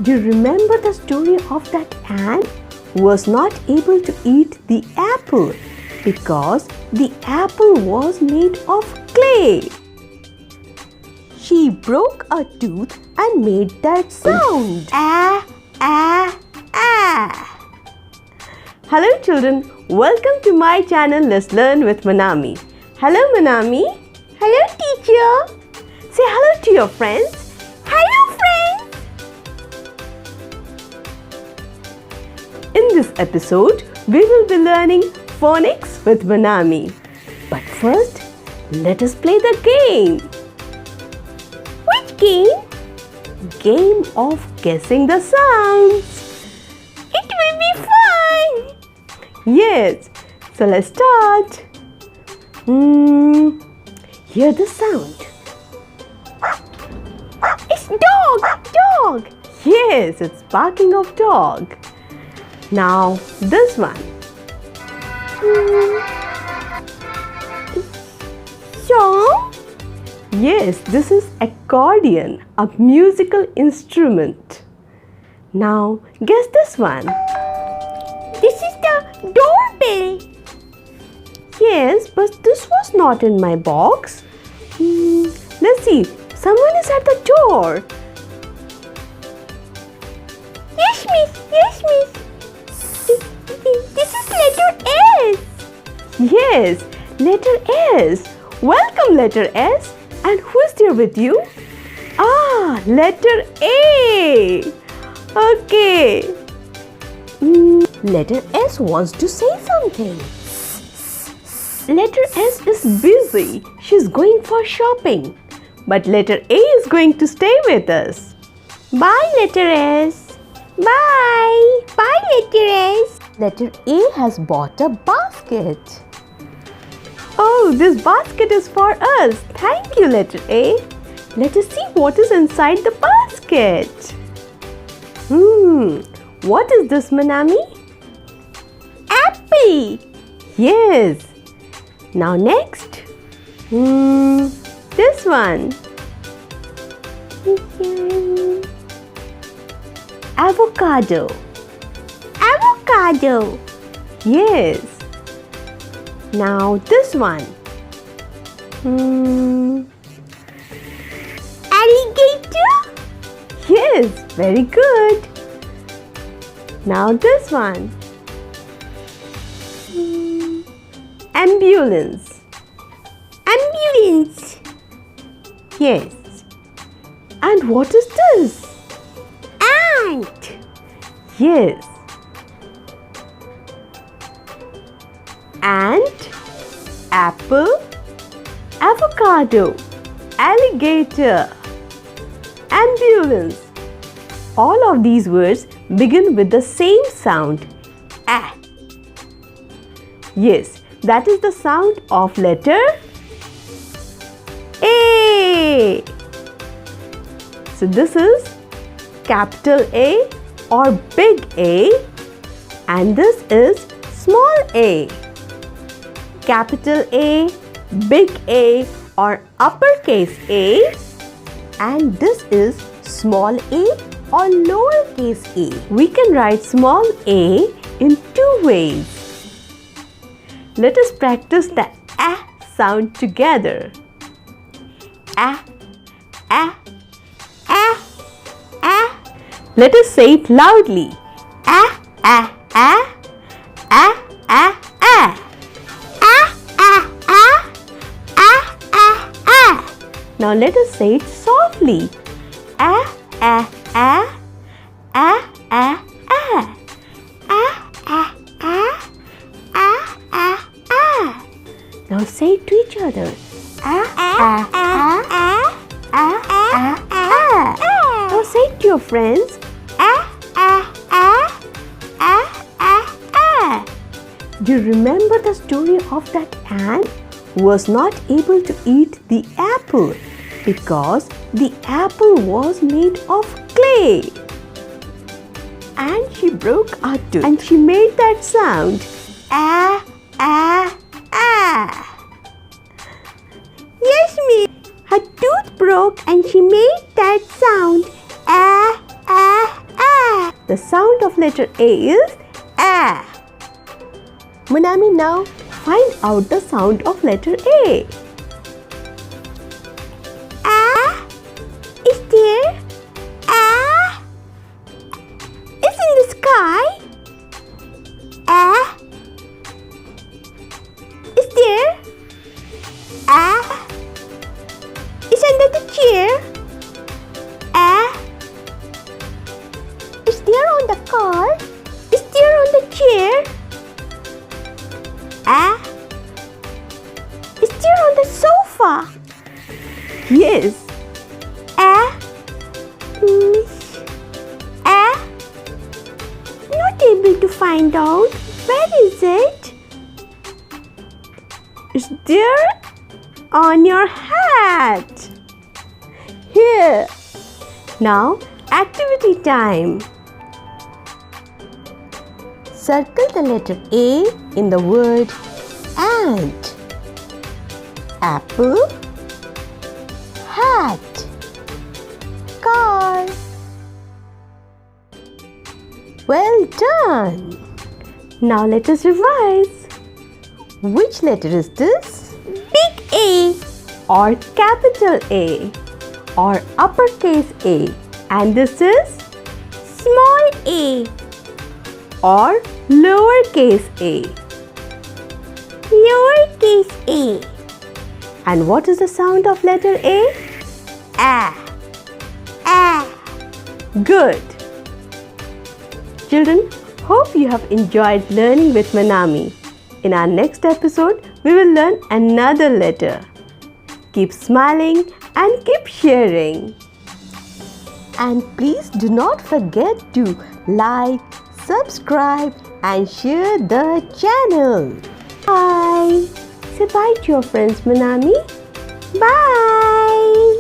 Do you remember the story of that ant who was not able to eat the apple because the apple was made of clay? She broke a tooth and made that sound. Ah, ah, ah. Hello children, welcome to my channel Let's Learn with Monami. Hello Monami. Hello teacher. Say hello to your friends. Hello friends. In this episode, we will be learning phonics with Monami. But first, let us play the game. Which game? Game of guessing the sounds. It will be fun. Yes, so let's start. Hear the sound. It's dog. Yes, it's barking of dog. Now this one. Song? Yes, this is accordion, a musical instrument. Now guess this one. This is the doorbell. Yes, but this was not in my box. Let's see. Someone is at the door. Yes, miss. Yes, miss. This is letter S. Yes, letter S. Welcome, letter S. And who is there with you? Ah, letter A. Okay. Letter S wants to say something. Letter S is busy. She's going for shopping. But letter A is going to stay with us. Bye, letter S. Bye. Bye, letter S. Letter A has bought a basket. Oh, this basket is for us. Thank you, letter A. Let us see what is inside the basket. What is this, Monami? Apple. Yes. Now next. This one. Avocado. Avocado. Yes. Now this one. Alligator? Yes, very good. Now this one. Ambulance. Ambulance. Yes. And what is this? Ant. Yes. Ant, apple, avocado, alligator, ambulance. All of these words begin with the same sound, A. Yes, that is the sound of letter A. So this is capital A or big A, and this is small a. Capital A, big A or uppercase A, and this is small a or lowercase a. We can write small a in two ways. Let us practice the A sound together. A, A, A, A. Let us say it loudly. A, A, A, A, A, A. Now let us say it softly. A, A, A, A, A, A. A, A, A, A, A, A. Now say it to each other. A, A, A, A, A, A, A. Now say it to your friends. A, A, A, A, A, A. Do you remember the story of that ant who was not able to eat the apple because the apple was made of clay? And she broke a tooth and she made that sound. A, A, A. Yes, miss. Her tooth broke and she made that sound. A, A, The sound of letter A is A. Monami, now find out the sound of letter A. A is there. A is in the sky. A is there. A is under the chair. A is there on the car. Is there on the chair. A is there on the sofa. Yes. A not able to find out. Where is it? Is there on your hat. Here. Now activity time. Circle the letter A in the word ant. Apple, hat, car. Well done. Now let us revise. Which letter is this? Big A or capital A or uppercase A, and this is small a or lowercase a. Lowercase a. And what is the sound of letter A? A. A. Good. Children, hope you have enjoyed learning with Monami. In our next episode, we will learn another letter. Keep smiling and keep sharing. And please do not forget to like, subscribe and share the channel. Bye. Say bye to your friends, Monami. Bye.